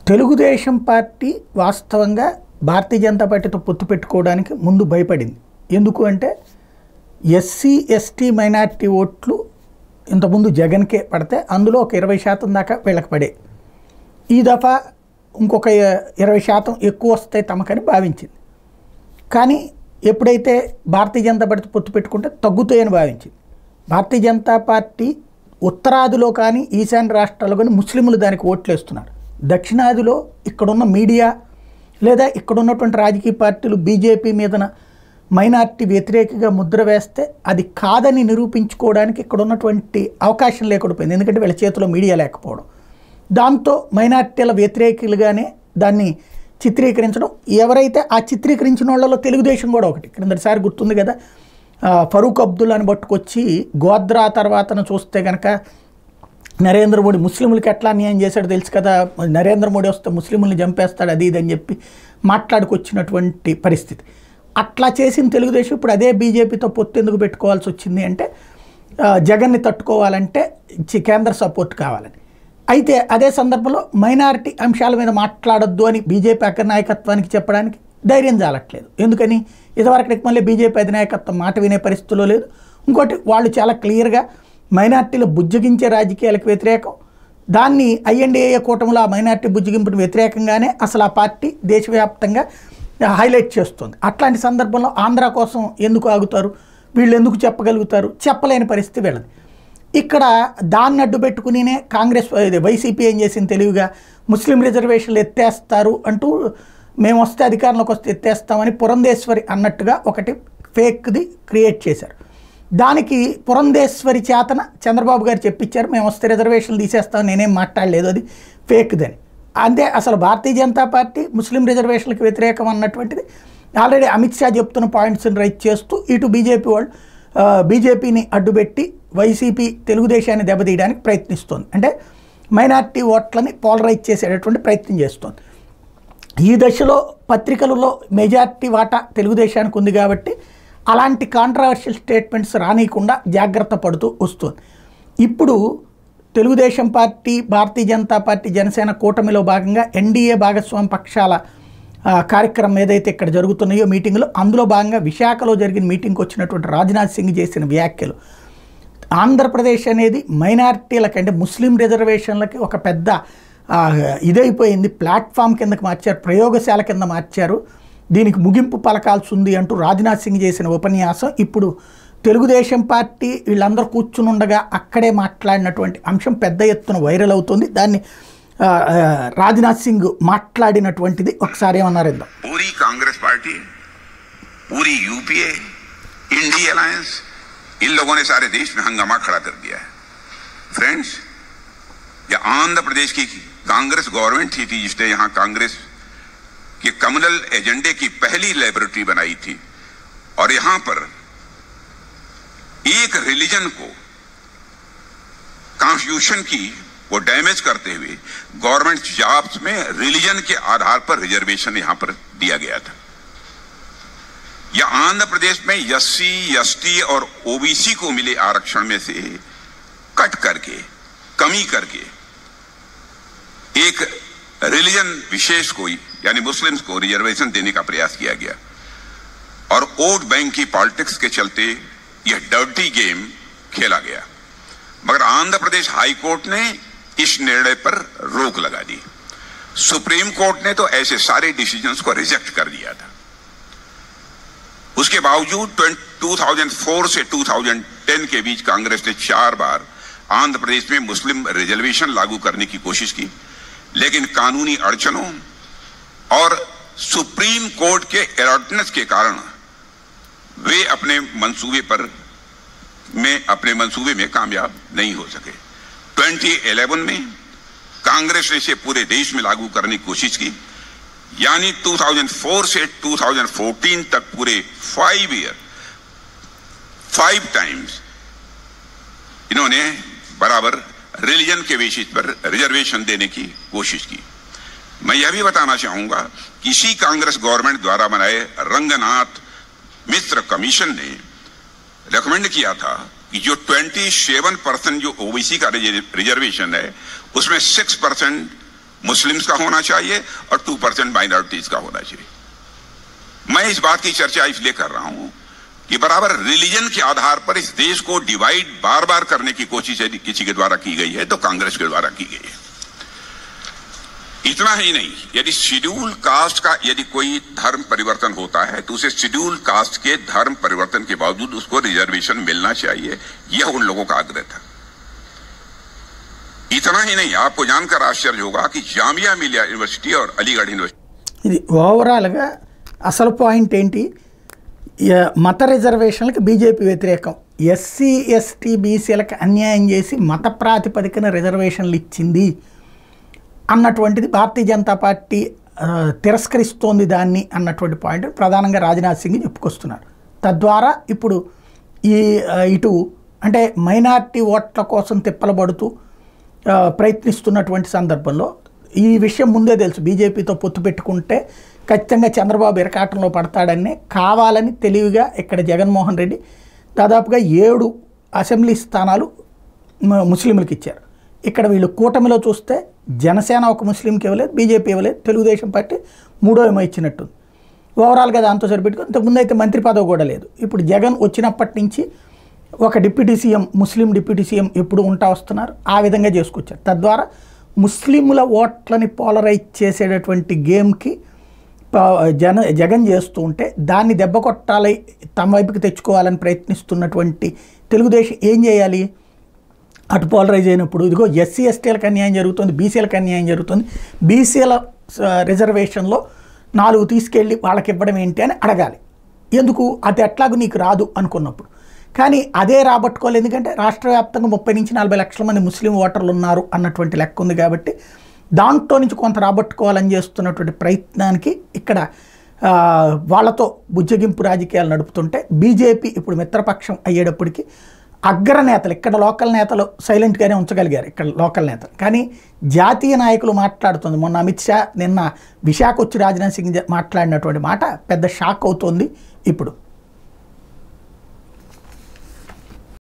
Telugu Desam party వాస్తవంగా భారతీయ జనతా పార్టీతో పొత్తు పెట్టుకోవడానికి ముందు భయపడింది. ఎందుకు అంటే ఎస్సీ ఎస్టీ మైనారిటీ ఓట్లు ఇంతకుముందు జగన్కే పడితే అందులో ఒక 20% దాకా వీళ్ళకి పడే, ఈ దఫా ఇంకొక 20% ఎక్కువ వస్తాయి తమకని భావించింది. కానీ ఎప్పుడైతే భారతీయ జనతా పార్టీతో పొత్తు పెట్టుకుంటే తగ్గుతాయని భావించింది. భారతీయ జనతా పార్టీ ఉత్తరాదిలో కానీ ఈశాన్య రాష్ట్రాల్లో కానీ ముస్లింలు దానికి ఓట్లు వేస్తున్నారు. దక్షిణాదిలో ఇక్కడున్న మీడియా లేదా ఇక్కడున్నటువంటి రాజకీయ పార్టీలు బీజేపీ మీదన మైనార్టీ వ్యతిరేకంగా ముద్ర వేస్తే అది కాదని నిరూపించుకోవడానికి ఇక్కడ ఉన్నటువంటి అవకాశం లేకుండా పోయింది. ఎందుకంటే వీళ్ళ చేతిలో మీడియా లేకపోవడం, దాంతో మైనార్టీల వ్యతిరేకులుగానే దాన్ని చిత్రీకరించడం. ఎవరైతే ఆ చిత్రీకరించిన వాళ్ళలో తెలుగుదేశం కూడా ఒకటి. క్రిందటిసారి గుర్తుంది కదా, ఫరూక్ అబ్దుల్లాని పట్టుకొచ్చి గోద్రా తర్వాతను చూస్తే కనుక నరేంద్ర మోడీ ముస్లింలకి ఎట్లా అన్యాయం చేశాడో తెలుసు కదా, నరేంద్ర మోడీ వస్తే ముస్లింలని చంపేస్తాడు అది ఇది అని చెప్పి మాట్లాడుకొచ్చినటువంటి పరిస్థితి. అట్లా చేసిన తెలుగుదేశం ఇప్పుడు అదే బీజేపీతో పొత్తు ఎందుకు పెట్టుకోవాల్సి వచ్చింది అంటే జగన్ని తట్టుకోవాలంటే కేంద్ర సపోర్ట్ కావాలని. అయితే అదే సందర్భంలో మైనారిటీ అంశాల మీద మాట్లాడొద్దు అని బీజేపీ అగ్రనాయకత్వానికి చెప్పడానికి ధైర్యం చాలట్లేదు. ఎందుకని ఇదివరకటికి మళ్ళీ బీజేపీ అధినాయకత్వం మాట వినే పరిస్థితిలో లేదు. ఇంకోటి వాళ్ళు చాలా క్లియర్గా మైనార్టీలు బుజ్జగించే రాజకీయాలకు వ్యతిరేకం, దాన్ని ఐఎన్డీఏ కూటమిలో ఆ మైనార్టీ బుజ్జగింపుని వ్యతిరేకంగానే అసలు ఆ పార్టీ దేశవ్యాప్తంగా హైలైట్ చేస్తుంది. అట్లాంటి సందర్భంలో ఆంధ్ర కోసం ఎందుకు ఆగుతారు, వీళ్ళు ఎందుకు చెప్పగలుగుతారు, చెప్పలేని పరిస్థితి వీళ్ళది. ఇక్కడ దాన్ని అడ్డు పెట్టుకునినే కాంగ్రెస్ వైసీపీ ఏం చేసింది తెలివిగా, ముస్లిం రిజర్వేషన్లు ఎత్తేస్తారు అంటూ మేము వస్తే అధికారంలోకి వస్తే ఎత్తేస్తామని పురంధేశ్వరి అన్నట్టుగా ఒకటి ఫేక్ది క్రియేట్ చేశారు. దానికి పురంధేశ్వరి చేతన చంద్రబాబు గారు చెప్పించారు, మేము వస్తే రిజర్వేషన్లు తీసేస్తామని నేనేం మాట్లాడలేదు, అది ఫేక్దని. అంతే, అసలు భారతీయ జనతా పార్టీ ముస్లిం రిజర్వేషన్లకు వ్యతిరేకం అన్నటువంటిది ఆల్రెడీ అమిత్ షా చెప్తున్న పాయింట్స్ని రైట్ చేస్తూ ఇటు బీజేపీ వాళ్ళు బీజేపీని అడ్డుపెట్టి వైసీపీ తెలుగుదేశాన్ని దెబ్బతీయడానికి ప్రయత్నిస్తోంది. అంటే మైనార్టీ ఓట్లని పోలరైజ్ చేసేటటువంటి ప్రయత్నం చేస్తోంది. ఈ దశలో పత్రికలలో మెజార్టీ వాటా తెలుగుదేశానికి ఉంది కాబట్టి అలాంటి కాంట్రవర్షియల్ స్టేట్మెంట్స్ రానియకుండా జాగ్రత్త పడుతూ వస్తుంది. ఇప్పుడు తెలుగుదేశం పార్టీ, భారతీయ జనతా పార్టీ, జనసేన కూటమిలో భాగంగా ఎన్డీఏ భాగస్వామి పక్షాల కార్యక్రమం ఏదైతే ఇక్కడ జరుగుతున్నాయో మీటింగ్లో, అందులో భాగంగా విశాఖలో జరిగిన మీటింగ్కి వచ్చినటువంటి రాజ్నాథ్ సింగ్ చేసిన వ్యాఖ్యలు, ఆంధ్రప్రదేశ్ అనేది మైనారిటీలకి అంటే ముస్లిం రిజర్వేషన్లకి ఒక పెద్ద ఇదైపోయింది, ప్లాట్ఫామ్ కిందకి మార్చారు, ప్రయోగశాల కింద మార్చారు, దీనికి ముగింపు పలకాల్సి ఉంది అంటూ రాజ్నాథ్ సింగ్ చేసిన ఉపన్యాసం ఇప్పుడు తెలుగుదేశం పార్టీ వీళ్ళందరూ కూర్చుని ఉండగా అక్కడే మాట్లాడినటువంటి అంశం పెద్ద ఎత్తున వైరల్ అవుతుంది. దాన్ని రాజ్నాథ్ సింగ్ మాట్లాడినటువంటిది ఒకసారి ఏమన్నారు ఇద్దాం. पूरी कांग्रेस पार्टी, पूरी यूपीए, इंडी अलायंस, इन लोगों ने सारे देश में हंगामा खड़ा कर दिया है. फ्रेंड्स, ये आंध्र प्रदेश की कांग्रेस गवर्नमेंट थी जिसने यहाँ कांग्रेस के कम्युनल एजेंडे की पहली लैबोरेटरी बनाई थी, और यहां पर एक रिलीजन को कॉन्स्टिट्यूशन की वो डैमेज करते हुए गवर्नमेंट जॉब्स में रिलीजन के आधार पर रिजर्वेशन यहां पर दिया गया था. या आंध्र प्रदेश में एससी, एसटी और ओबीसी को मिले आरक्षण में से कट करके, कमी करके एक रिलीजन विशेष को यानी मुस्लिम्स को रिजर्वेशन देने का प्रयास किया गया, और वोट बैंक की पॉलिटिक्स के चलते यह डर्टी गेम खेला गया. मगर आंध्र प्रदेश हाई कोर्ट ने इस निर्णय पर रोक लगा दी. सुप्रीम कोर्ट ने तो ऐसे सारे डिसीजंस को रिजेक्ट कर दिया था. उसके बावजूद 2004 से 2010 के बीच कांग्रेस ने 4 बार आंध्र प्रदेश में मुस्लिम रिजर्वेशन लागू करने की कोशिश की, लेकिन कानूनी अड़चनों और सुप्रीम कोर्ट के एलर्टनेस के कारण वे अपने मंसूबे में कामयाब नहीं हो सके. 2011 में कांग्रेस ने इसे पूरे देश में लागू करने की कोशिश की, यानी 2004 से 2014 तक पूरे 5 टाइम्स इन्होंने बराबर रिलीजन के बेसिस पर रिजर्वेशन देने की कोशिश की. मैं यह भी बताना चाहूंगा कि इसी कांग्रेस गवर्नमेंट द्वारा बनाए रंगनाथ मिश्र कमीशन ने रेकमेंड किया था कि जो 27% जो ओबीसी का रिजर्वेशन है उसमें 6% मुस्लिम्स का होना चाहिए और 2% माइनॉरिटीज का होना चाहिए। मैं इस बात की चर्चा इसलिए कर रहा हूं कि बराबर रिलीजन के आधार पर इस देश को डिवाइड बार बार करने की कोशिश यदि किसी के द्वारा की गई है तो कांग्रेस के द्वारा की गई है। इतना ही नहीं, यदि शेड्यूल कास्ट का यदि कोई धर्म परिवर्तन होता है तो उसे शेड्यूल कास्ट के धर्म परिवर्तन के बावजूद उसको रिजर्वेशन मिलना चाहिए, यह उन लोगों का आग्रह था। इतना ही नहीं, आपको जानकर आश्चर्य होगा कि जामिया मिलिया यूनिवर्सिटी और अलीगढ़ यूनिवर्सिटी ఇది ఓవరాల్గా అసలు పాయింట్ ఏంటి, మత రిజర్వేషన్లకు బీజేపీ వ్యతిరేకం, ఎస్సీ ఎస్టీ బీసీలకు అన్యాయం చేసి మత ప్రాతిపదికన రిజర్వేషన్లు ఇచ్చింది అన్నటువంటిది భారతీయ జనతా పార్టీ తిరస్కరిస్తోంది దాన్ని అన్నటువంటి పాయింట్ ప్రధానంగా రాజ్నాథ్ సింగ్ చెప్పుకొస్తున్నారు. తద్వారా ఇప్పుడు ఇటు అంటే మైనార్టీ ఓట్ల కోసం తిప్పలబడుతూ ప్రయత్నిస్తున్నటువంటి సందర్భంలో ఈ విషయం ముందే తెలుసు, బీజేపీతో పొత్తు పెట్టుకుంటే ఖచ్చితంగా చంద్రబాబు ఇరకాటంలో పడతాడని కావాలని తెలివిగా ఇక్కడ జగన్మోహన్ రెడ్డి దాదాపుగా 7 అసెంబ్లీ స్థానాలు ముస్లింలకు ఇచ్చారు. ఇక్కడ వీళ్ళు కూటమిలో చూస్తే జనసేన ఒక ముస్లింకి ఇవ్వలేదు, బీజేపీ ఇవ్వలేదు, తెలుగుదేశం పార్టీ 3వ ఏమో ఇచ్చినట్టుంది. ఓవరాల్గా దాంతో సరిపెట్టుకుని ఇంతకుముందు అయితే మంత్రి పదవి కూడా లేదు. ఇప్పుడు జగన్ వచ్చినప్పటి నుంచి ఒక డిప్యూటీ సీఎం, ముస్లిం డిప్యూటీ సీఎం ఎప్పుడు ఉంటా వస్తున్నారు, ఆ విధంగా చేసుకొచ్చారు. తద్వారా ముస్లింల ఓట్లని పోలరైజ్ చేసేటటువంటి గేమ్కి జగన్ చేస్తూ ఉంటే దాన్ని దెబ్బ కొట్టాలి, తమ వైపుకి తెచ్చుకోవాలని ప్రయత్నిస్తున్నటువంటి తెలుగుదేశం ఏం చేయాలి, అటు పోలరైజ్ అయినప్పుడు ఇదిగో ఎస్సీ ఎస్టీలకు అన్యాయం జరుగుతుంది, బీసీలకు అన్యాయం జరుగుతుంది, బీసీల రిజర్వేషన్లో 4 తీసుకెళ్ళి వాళ్ళకి ఇవ్వడం ఏంటి అని అడగాలి. ఎందుకు, అది ఎట్లాగూ నీకు రాదు అనుకున్నప్పుడు. కానీ అదే రాబట్టుకోవాలి, ఎందుకంటే రాష్ట్ర వ్యాప్తంగా 30 నుంచి 40 లక్షల మంది ముస్లిం ఓటర్లు ఉన్నారు అన్నటువంటి లెక్క ఉంది. కాబట్టి దాంట్లో నుంచి కొంత రాబట్టుకోవాలని చేస్తున్నటువంటి ప్రయత్నానికి ఇక్కడ వాళ్ళతో బుజ్జగింపు రాజకీయాలు నడుపుతుంటే బీజేపీ ఇప్పుడు మిత్రపక్షం అయ్యేటప్పటికి అగ్రనేతలు, ఇక్కడ లోకల్ నేతలు సైలెంట్గానే ఉంచగలిగారు, ఇక్కడ లోకల్ నేతలు. కానీ జాతీయ నాయకులు మాట్లాడుతుంది, మొన్న అమిత్ షా నిన్న విశాఖ వచ్చి రాజ్నాథ్ సింగ్ మాట్లాడినటువంటి మాట పెద్ద షాక్ అవుతోంది ఇప్పుడు.